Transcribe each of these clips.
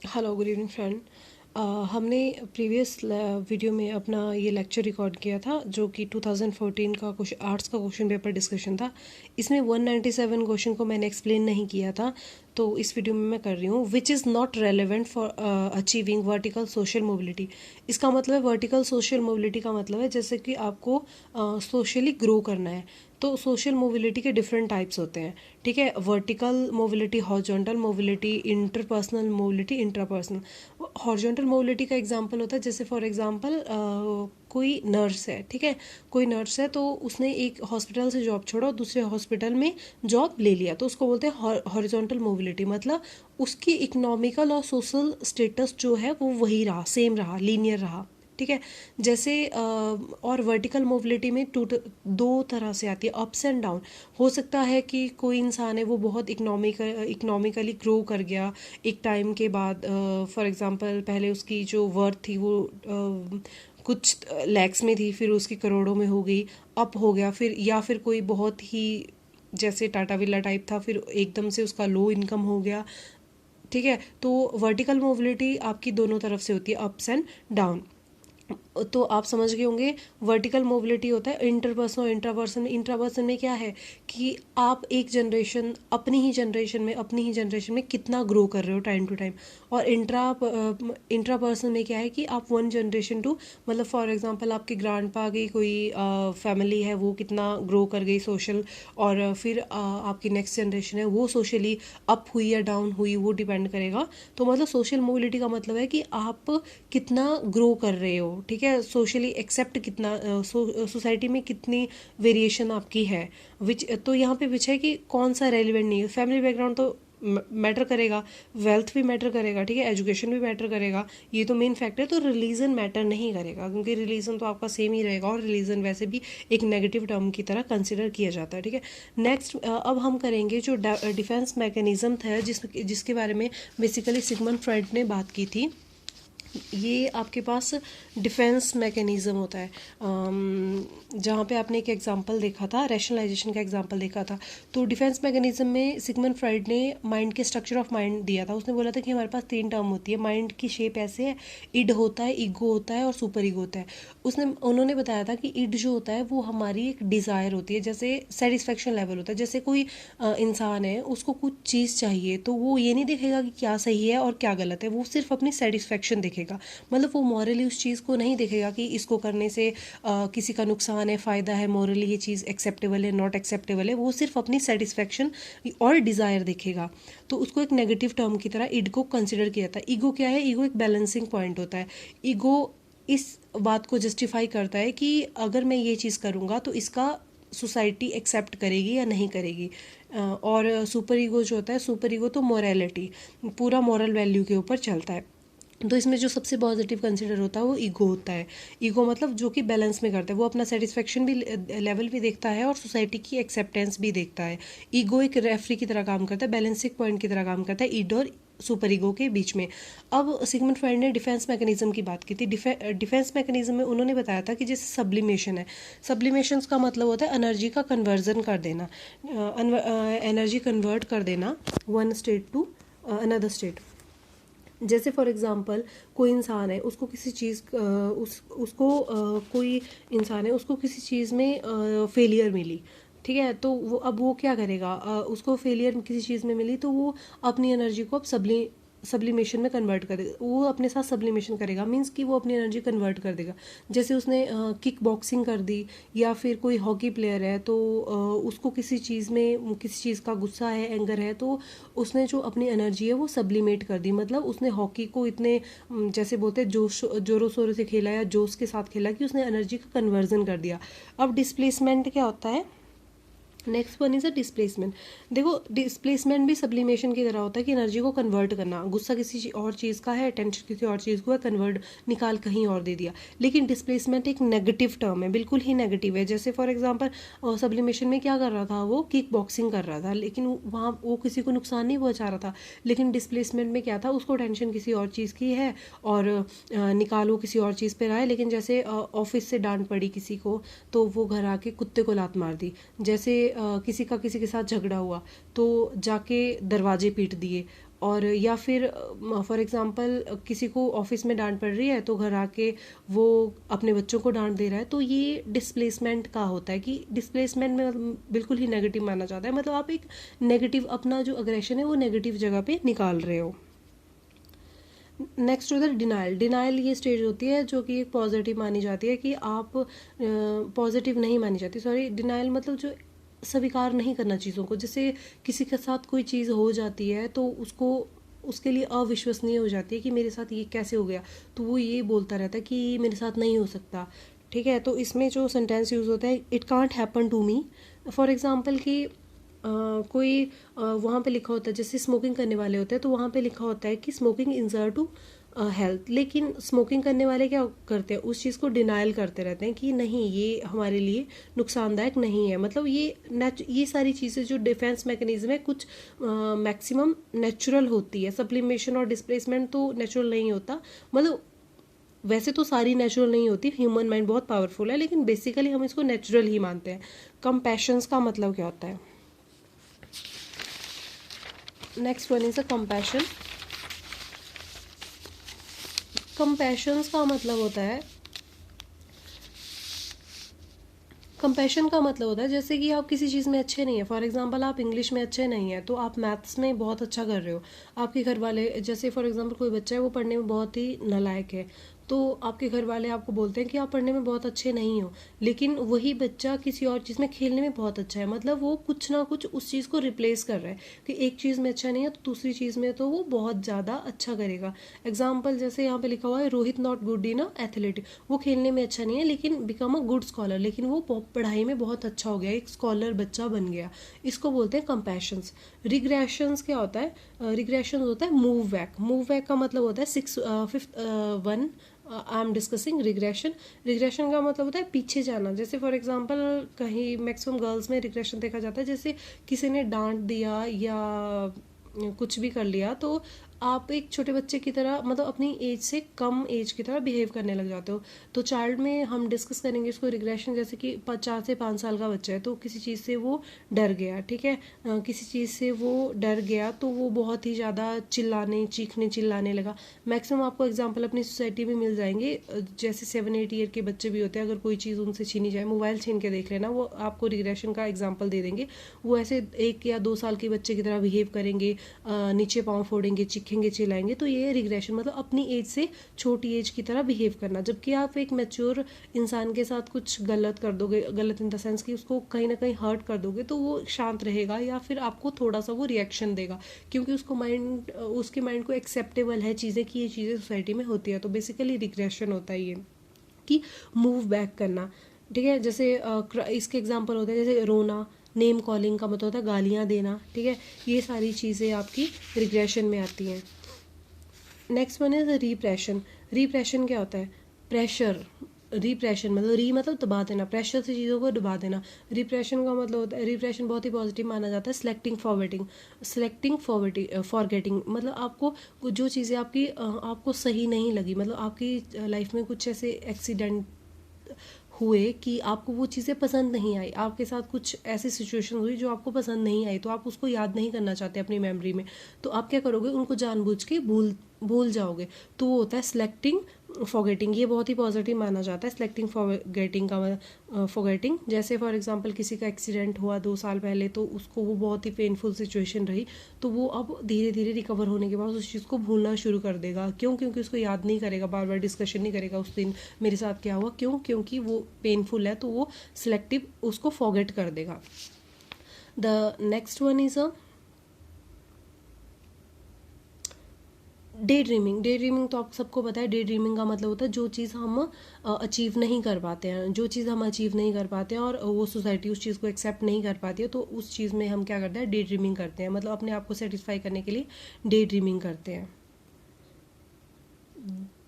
Hello good evening friend. हमने previous video में अपना ये लेक्चर रिकॉर्ड किया था जो कि 2014 का कुछ आर्ट्स का क्वेश्चन पेपर डिस्कशन था। इसमें 197 क्वेश्चन को मैंने एक्सप्लेन नहीं किया था, तो इस वीडियो में मैं कर रही हूँ। Which is not relevant for achieving vertical social mobility. इसका मतलब है वर्टिकल सोशल मोबिलिटी का मतलब है जैसे कि आपको सोशली ग्रो करना है। तो सोशल मोबिलिटी के डिफरेंट टाइप्स होते हैं, ठीक है। Vertical mobility, horizontal mobility, interpersonal mobility, intrapersonal. Horizontal mobility का एग्जांपल होता है जैसे फॉर एग्जांपल कोई नर्स है, ठीक है। कोई नर्स है तो उसने एक हॉस्पिटल से जॉब छोड़ा और दूसरे हॉस्पिटल में जॉब ले लिया, तो उसको बोलते हैं हॉरिजॉन्टल मोबिलिटी। मतलब उसकी इकोनॉमिकल और सोशल स्टेटस जो है वो वही रहा, सेम रहा, लीनियर रहा, ठीक है। जैसे और वर्टिकल मोबिलिटी में दो तरह से आती है, अप्स एंड डाउन। हो सकता है कि कोई इंसान है वो बहुत इकोनॉमिकली ग्रो कर गया एक टाइम के बाद। फॉर एग्जांपल पहले उसकी जो वर्थ थी वो कुछ लैक्स में थी, फिर उसकी करोड़ों में हो गई, अप हो गया। फिर या फिर कोई बहुत ही जैसे टाटा विला टाइप था, फिर एकदम से उसका लो इनकम हो गया, ठीक है। तो वर्टिकल मोबिलिटी आपकी दोनों तरफ से होती है, अप्स एंड डाउन। तो आप समझ गए होंगे वर्टिकल मोबिलिटी होता है इंटरपर्सन और इंट्रापर्सन में। इंट्रापर्सन में क्या है कि आप एक जनरेशन अपनी ही जनरेशन में कितना ग्रो कर रहे हो टाइम टू टाइम। और इंट्रापर्सन में क्या है कि आप वन जनरेशन टू, मतलब फॉर एग्जांपल आपके ग्रैंड पा की कोई फैमिली है वो कितना ग्रो कर गई सोशल, और फिर आपकी नेक्स्ट जनरेशन है वो सोशली अप हुई या डाउन हुई, वो डिपेंड करेगा। तो मतलब सोशल मोबिलिटी का मतलब है कि आप कितना ग्रो कर रहे हो, ठीक है। सोशली एक्सेप्ट कितना, सोसाइटी में कितनी वेरिएशन आपकी है। विच तो यहाँ पे विच है कि कौन सा रेलिवेंट नहीं है। फैमिली बैकग्राउंड तो मैटर करेगा, वेल्थ भी मैटर करेगा, ठीक है, एजुकेशन भी मैटर करेगा, ये तो मेन फैक्टर है। तो रिलीजन मैटर नहीं करेगा क्योंकि रिलीजन तो आपका सेम ही रहेगा, और रिलीजन वैसे भी एक नेगेटिव टर्म की तरह कंसिडर किया जाता है, ठीक है। नेक्स्ट अब हम करेंगे जो डिफेंस मैकेनिज्म था जिसके बारे में बेसिकली सिगमंड फ्रॉइड ने बात की थी। ये आपके पास डिफेंस मैकेनिज़्म होता है। जहाँ पे आपने एक एग्जांपल देखा था, रैशनलाइजेशन का एग्जांपल देखा था। तो डिफेंस मैकेनिज़्म में सिगमंड फ्रॉइड ने माइंड के स्ट्रक्चर ऑफ माइंड दिया था। उसने बोला था कि हमारे पास तीन टर्म होती है माइंड की शेप ऐसे है, इड होता है, ईगो होता है और सुपर ईगो होता है। उन्होंने बताया था कि इड जो होता है वो हमारी एक डिज़ायर होती है, जैसे सेटिस्फेक्शन लेवल होता है। जैसे कोई इंसान है उसको कुछ चीज़ चाहिए तो वो ये नहीं देखेगा कि क्या सही है और क्या गलत है, वो सिर्फ अपनी सेटिस्फेक्शन देखेगा। मतलब वो मॉरली उस चीज़ को नहीं देखेगा कि इसको करने से किसी का नुकसान है, फ़ायदा है, मॉरली ये चीज़ एक्सेप्टेबल है, नॉट एक्सेप्टेबल है। वो सिर्फ अपनी सेटिस्फेक्शन और डिज़ायर देखेगा। तो उसको एक नेगेटिव टर्म की तरह ईड को कंसिडर किया जाता है। ईगो क्या है? ईगो एक बैलेंसिंग पॉइंट होता है। ईगो इस बात को जस्टिफाई करता है कि अगर मैं ये चीज़ करूँगा तो इसका सोसाइटी एक्सेप्ट करेगी या नहीं करेगी। और सुपर ईगो जो होता है, सुपर ईगो तो मोरालिटी, पूरा मॉरल वैल्यू के ऊपर चलता है। तो इसमें जो सबसे पॉजिटिव कंसिडर होता है वो ईगो होता है। ईगो मतलब जो कि बैलेंस में करता है, वो अपना सेटिस्फेक्शन भी लेवल भी देखता है और सोसाइटी की एक्सेप्टेंस भी देखता है। ईगो एक रेफरी की तरह काम करता है, बैलेंसिंग पॉइंट की तरह काम करता है ईड और सुपर ईगो के बीच में। अब सिगमंड फ्रॉइड ने डिफेंस मैकेनिज्म की बात की थी। डिफेंस मैकेनिज्म में उन्होंने बताया था कि जैसे सब्लिमेशन है, सब्लिमेशन का मतलब होता है एनर्जी का कन्वर्जन कर देना, एनर्जी कन्वर्ट कर देना one state to another state. जैसे फॉर एग्जांपल कोई इंसान है, उसको किसी चीज़ उसको कोई इंसान है उसको किसी चीज़ में फेलियर मिली, ठीक है। तो वो क्या करेगा, उसको फेलियर किसी चीज़ में मिली तो वो अपनी एनर्जी को अब सब्लिमेशन में कन्वर्ट कर देगा। वो अपने साथ सब्लिमेशन करेगा, मीन्स कि वो अपनी एनर्जी कन्वर्ट कर देगा। जैसे उसने किक बॉक्सिंग कर दी, या फिर कोई हॉकी प्लेयर है तो उसको किसी चीज़ में किसी चीज़ का गुस्सा है, एंगर है, तो उसने जो अपनी एनर्जी है वो सब्लिमेट कर दी। मतलब उसने हॉकी को इतने जैसे बोलते हैं जोश जोरों शोरों से खेला या जोश के साथ खेला कि उसने एनर्जी का कन्वर्जन कर दिया। अब डिस्प्लेसमेंट क्या होता है? Next one is a displacement. देखो डिस्प्लेसमेंट भी सब्लिमेशन की तरह होता है कि एनर्जी को कन्वर्ट करना। गुस्सा किसी और चीज़ का है, टेंशन किसी और चीज़ को है, कन्वर्ट निकाल कहीं और दे दिया। लेकिन डिस्प्लेसमेंट एक नेगेटिव टर्म है, बिल्कुल ही नेगेटिव है। जैसे फॉर एग्जांपल सब्लिमेशन में क्या कर रहा था, वो किक बॉक्सिंग कर रहा था लेकिन वहाँ वो किसी को नुकसान नहीं पहुँचा रहा था। लेकिन डिस्प्लेसमेंट में क्या था, उसको टेंशन किसी और चीज़ की है और निकाल वो किसी और चीज़ पर रहा है। लेकिन जैसे ऑफिस से डांट पड़ी किसी को तो वो घर आके कुत्ते को लात मार दी। जैसे किसी का किसी के साथ झगड़ा हुआ तो जाके दरवाजे पीट दिए। और या फिर फॉर एग्जांपल किसी को ऑफिस में डांट पड़ रही है तो घर आके वो अपने बच्चों को डांट दे रहा है, तो ये डिस्प्लेसमेंट का होता है कि डिस्प्लेसमेंट में बिल्कुल ही नेगेटिव माना जाता है, मतलब आप एक नेगेटिव अपना जो अग्रेशन है वो नेगेटिव जगह पे निकाल रहे हो। नेक्स्ट उधर डिनाइल। डिनाइल ये स्टेज होती है जो कि एक पॉजिटिव मानी जाती है कि आप पॉजिटिव नहीं मानी जाती, सॉरी, डिनाइल मतलब जो स्वीकार नहीं करना चीज़ों को। जैसे किसी के साथ कोई चीज़ हो जाती है तो उसको उसके लिए अविश्वसनीय हो जाती है कि मेरे साथ ये कैसे हो गया, तो वो ये बोलता रहता है कि ये मेरे साथ नहीं हो सकता। ठीक है, तो इसमें जो सेंटेंस यूज़ होता है, it can't happen to me. For example कि कोई वहाँ पे लिखा होता है, जैसे स्मोकिंग करने वाले होते हैं तो वहाँ पे लिखा होता है कि स्मोकिंग इंजर टू हेल्थ, लेकिन स्मोकिंग करने वाले क्या करते हैं, उस चीज़ को डिनाइल करते रहते हैं कि नहीं ये हमारे लिए नुकसानदायक नहीं है। मतलब ये सारी चीज़ें जो डिफेंस मैकेनिज्म है कुछ मैक्सिमम नेचुरल होती है। सप्लीमेशन और डिस्प्लेसमेंट तो नेचुरल नहीं होता, मतलब वैसे तो सारी नेचुरल नहीं होती, ह्यूमन माइंड बहुत पावरफुल है, लेकिन बेसिकली हम इसको नेचुरल ही मानते हैं। कंपैशंस का मतलब क्या होता है? Next one is a compassion. Compassions का मतलब होता है, कंपैशन का मतलब होता है जैसे कि आप किसी चीज़ में अच्छे नहीं है, फॉर एग्जांपल आप इंग्लिश में अच्छे नहीं है तो आप मैथ्स में बहुत अच्छा कर रहे हो। आपके घर वाले, जैसे फॉर एग्जांपल कोई बच्चा है वो पढ़ने में बहुत ही नालायक है, तो आपके घर वाले आपको बोलते हैं कि आप पढ़ने में बहुत अच्छे नहीं हो, लेकिन वही बच्चा किसी और चीज़ में खेलने में बहुत अच्छा है, मतलब वो कुछ ना कुछ उस चीज़ को रिप्लेस कर रहा है कि एक चीज़ में अच्छा नहीं है तो दूसरी चीज़ में तो वो बहुत ज़्यादा अच्छा करेगा। एग्जाम्पल जैसे यहाँ पे लिखा हुआ है, Rohit not good in athletic, वो खेलने में अच्छा नहीं है लेकिन बिकम अ गुड स्कॉलर, लेकिन वो पढ़ाई में बहुत अच्छा हो गया, एक स्कॉलर बच्चा बन गया। इसको बोलते हैं कंपैशंस। रिग्रेशंस क्या होता है? रिग्रेशन होता है मूव बैक। मूव बैक का मतलब होता है fifth one I am discussing regression. Regression का मतलब होता है पीछे जाना। जैसे फॉर एग्जांपल कहीं मैक्सिमम गर्ल्स में रिग्रेशन देखा जाता है, जैसे किसी ने डांट दिया या कुछ भी कर लिया तो आप एक छोटे बच्चे की तरह, मतलब अपनी एज से कम एज की तरह बिहेव करने लग जाते हो। तो चाइल्ड में हम डिस्कस करेंगे इसको रिग्रेशन, जैसे कि 4 से 5 साल का बच्चा है तो किसी चीज़ से वो डर गया, ठीक है, किसी चीज़ से वो डर गया तो वो बहुत ही ज़्यादा चिल्लाने चीखने चिल्लाने लगा। मैक्सिमम आपको एग्जांपल अपनी सोसाइटी में मिल जाएंगे, जैसे 7-8 ईयर के बच्चे भी होते हैं, अगर कोई चीज़ उनसे छीनी जाए, मोबाइल छीन के देख लेना, वो आपको रिग्रेशन का एग्जाम्पल दे देंगे। वो ऐसे 1 या 2 साल के बच्चे की तरह बिहेव करेंगे, नीचे पाँव फोड़ेंगे, चीखेंगे, चिल्लाएंगे, तो ये रिग्रेशन मतलब अपनी एज से छोटी एज की तरह बिहेव करना। जबकि आप एक मैच्योर इंसान के साथ कुछ गलत कर दोगे, गलत इन द सेंस कि उसको कहीं ना कहीं हर्ट कर दोगे, तो वो शांत रहेगा या फिर आपको थोड़ा सा वो रिएक्शन देगा, क्योंकि उसके माइंड को एक्सेप्टेबल है चीज़ें कि ये चीज़ें सोसाइटी में होती है। तो बेसिकली रिग्रेशन होता है ये कि मूव बैक करना। ठीक है, जैसे इसके एग्जांपल होते हैं जैसे रोना, नेम कॉलिंग का मतलब होता है गालियाँ देना, ठीक है, ये सारी चीज़ें आपकी रिग्रेशन में आती हैं। Next one is repression. Repression क्या होता है? प्रेशर। रिप्रेशन मतलब मतलब दबा देना, प्रेशर से चीज़ों को दबा देना। रिप्रेशन का मतलब होता है, रिप्रेशन बहुत ही पॉजिटिव माना जाता है। सिलेक्टिंग फॉरगेटिंग मतलब आपको जो चीज़ें आपको सही नहीं लगी, मतलब आपकी लाइफ में कुछ ऐसे एक्सीडेंट हुए कि आपको वो चीज़ें पसंद नहीं आई, आपके साथ कुछ ऐसी सिचुएशन हुई जो आपको पसंद नहीं आई, तो आप उसको याद नहीं करना चाहते अपनी मेमोरी में, तो आप क्या करोगे, उनको जानबूझ के भूल जाओगे। तो वो होता है सिलेक्टिंग फॉरगेटिंग। ये बहुत ही पॉजिटिव माना जाता है सिलेक्टिंग फॉरगेटिंग का फॉरगेटिंग। जैसे फॉर एग्जांपल किसी का एक्सीडेंट हुआ 2 साल पहले, तो उसको वो बहुत ही पेनफुल सिचुएशन रही, तो वो अब धीरे धीरे रिकवर होने के बाद उस चीज़ को भूलना शुरू कर देगा। क्यों? क्योंकि उसको याद नहीं करेगा, बार बार डिस्कशन नहीं करेगा उस दिन मेरे साथ क्या हुआ, क्यों? क्योंकि वो पेनफुल है, तो वो सिलेक्टिव उसको फॉरगेट कर देगा। The next one is a day dreaming. Day dreaming तो आप सबको पता है, डे ड्रीमिंग का मतलब होता है जो चीज़ हम अचीव नहीं कर पाते हैं, जो चीज़ हम अचीव नहीं कर पाते हैं और वो सोसाइटी उस चीज़ को एक्सेप्ट नहीं कर पाती है, तो उस चीज़ में हम क्या करते हैं, डे ड्रीमिंग करते हैं, मतलब अपने आप को सेटिस्फाई करने के लिए डे ड्रीमिंग करते हैं।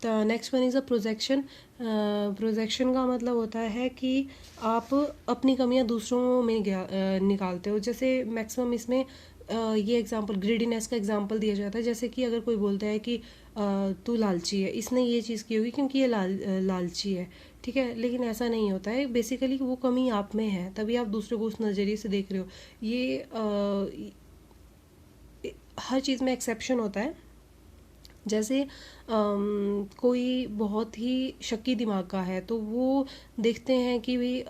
The next one is a projection. Projection का मतलब होता है कि आप अपनी कमियां दूसरों में निकालते हो। जैसे मैक्सिमम इसमें ये एग्जांपल ग्रीडीनेस का एग्जांपल दिया जाता है, जैसे कि अगर कोई बोलता है कि तू लालची है, इसने ये चीज़ की होगी क्योंकि ये लालची है, ठीक है, लेकिन ऐसा नहीं होता है। बेसिकली वो कमी आप में है, तभी आप दूसरे को उस नज़रिए से देख रहे हो। ये हर चीज़ में एक्सेप्शन होता है। जैसे कोई बहुत ही शक्की दिमाग का है तो वो देखते हैं कि भाई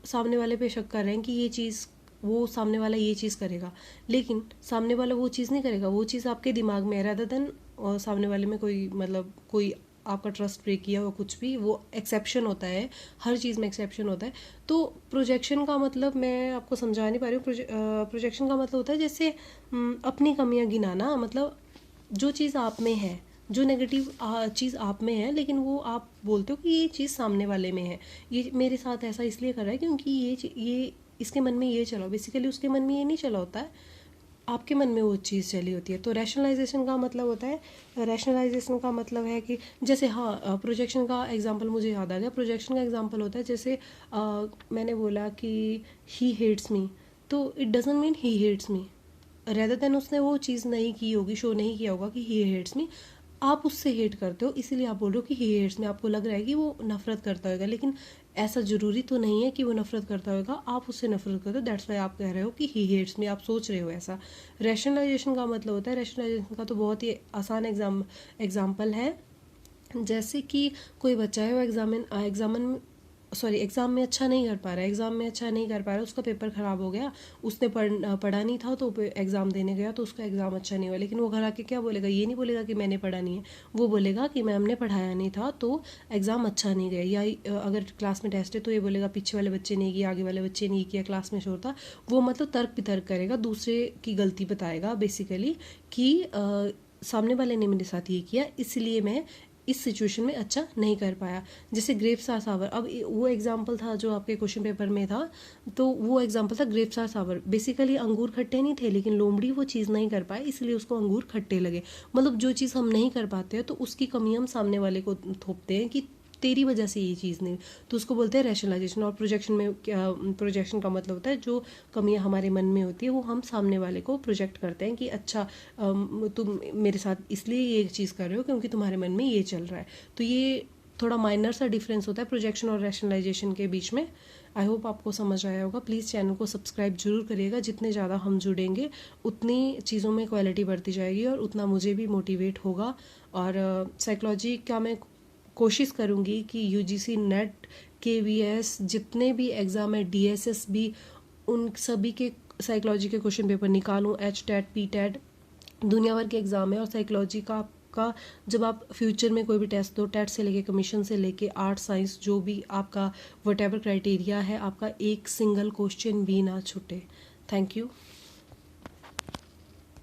सामने वाले पे शक कर रहे हैं कि ये चीज़, वो सामने वाला ये चीज़ करेगा, लेकिन सामने वाला वो चीज़ नहीं करेगा, वो चीज़ आपके दिमाग में है रादर देन और सामने वाले में कोई मतलब कोई आपका ट्रस्ट ब्रेक किया हुआ कुछ भी, वो एक्सेप्शन होता है। हर चीज़ में एक्सेप्शन होता है। तो प्रोजेक्शन का मतलब मैं आपको समझा नहीं पा रही हूँ। प्रोजेक्शन का मतलब होता है जैसे अपनी कमियां गिनाना, मतलब जो चीज़ आप में है, जो नेगेटिव चीज़ आप में है, लेकिन वो आप बोलते हो कि ये चीज़ सामने वाले में है, ये मेरे साथ ऐसा इसलिए कर रहा है क्योंकि ये इसके मन में ये चला, बेसिकली उसके मन में ये नहीं चला होता है, आपके मन में वो चीज़ चली होती है। तो रैशनलाइजेशन का मतलब होता है, रैशनलाइजेशन का मतलब है कि जैसे हाँ, प्रोजेक्शन का एग्जांपल मुझे याद आ गया। प्रोजेक्शन का एग्जांपल होता है जैसे मैंने बोला कि ही हेट्स मी, तो it doesn't mean he hates me, rather than उसने वो चीज़ नहीं की होगी, शो नहीं किया होगा कि ही हेट्स मी, आप उससे हेट करते हो इसीलिए आप बोल रहे हो कि ही हेट्स मी, आपको लग रहा है कि वो नफरत करता होगा, लेकिन ऐसा ज़रूरी तो नहीं है कि वो नफरत करता होगा, आप उससे नफरत करते हो, दैट्स वाई आप कह रहे हो कि ही हेट्स मी, आप सोच रहे हो ऐसा। रैशनलाइजेशन का मतलब होता है, रैशनलाइजेशन का तो बहुत ही आसान एग्जाम्पल है। जैसे कि कोई बच्चा है वो एग्ज़ाम में अच्छा नहीं कर पा रहा है, उसका पेपर ख़राब हो गया, उसने पढ़ा नहीं था तो एग्ज़ाम देने गया तो उसका एग्ज़ाम अच्छा नहीं हुआ, लेकिन वो घर आके क्या बोलेगा, ये नहीं बोलेगा कि मैंने पढ़ा नहीं है, वो बोलेगा कि मैम ने पढ़ाया नहीं था तो एग्ज़ाम अच्छा नहीं गया। या अगर क्लास में टेस्ट है तो ये बोलेगा पीछे वाले बच्चे ने किया, आगे वाले बच्चे नहीं किया, क्लास में शोर था। वो मतलब तर्क वितर्क करेगा, दूसरे की गलती बताएगा बेसिकली कि सामने वाले ने मेरे साथ ये किया इसलिए मैं इस सिचुएशन में अच्छा नहीं कर पाया। जैसे ग्रेप्स आर सावर, अब वो एग्जाम्पल था जो आपके क्वेश्चन पेपर में था, तो वो एग्जाम्पल था ग्रेप्स आर सावर। बेसिकली अंगूर खट्टे नहीं थे, लेकिन लोमड़ी वो चीज़ नहीं कर पाए इसलिए उसको अंगूर खट्टे लगे। मतलब जो चीज़ हम नहीं कर पाते हैं तो उसकी कमी हम सामने वाले को थोपते हैं कि तेरी वजह से ये चीज़ नहीं, तो उसको बोलते हैं रैशनलाइजेशन। और प्रोजेक्शन में क्या, प्रोजेक्शन का मतलब होता है जो कमियां हमारे मन में होती है वो हम सामने वाले को प्रोजेक्ट करते हैं कि अच्छा तुम मेरे साथ इसलिए ये चीज़ कर रहे हो क्योंकि तुम्हारे मन में ये चल रहा है। तो ये थोड़ा माइनर सा डिफरेंस होता है प्रोजेक्शन और रैशनलाइजेशन के बीच में। आई होप आपको समझ आया होगा। प्लीज़ चैनल को सब्सक्राइब जरूर करिएगा, जितने ज़्यादा हम जुड़ेंगे उतनी चीज़ों में क्वालिटी बढ़ती जाएगी और उतना मुझे भी मोटिवेट होगा। और साइकोलॉजी का मैं कोशिश करूँगी कि यूजीसी नेट केवीएस जितने भी एग्ज़ाम है, डीएसएस भी, उन सभी के साइकोलॉजी के क्वेश्चन पेपर निकालूँ। एच टेट पी टेट दुनिया भर के एग्ज़ाम है और साइकोलॉजी का आपका जब आप फ्यूचर में कोई भी टेस्ट दो, टेट से लेके कमीशन से लेके आर्ट साइंस जो भी आपका वट एवर क्राइटेरिया है, आपका एक सिंगल क्वेश्चन भी ना छूटे। Thank you.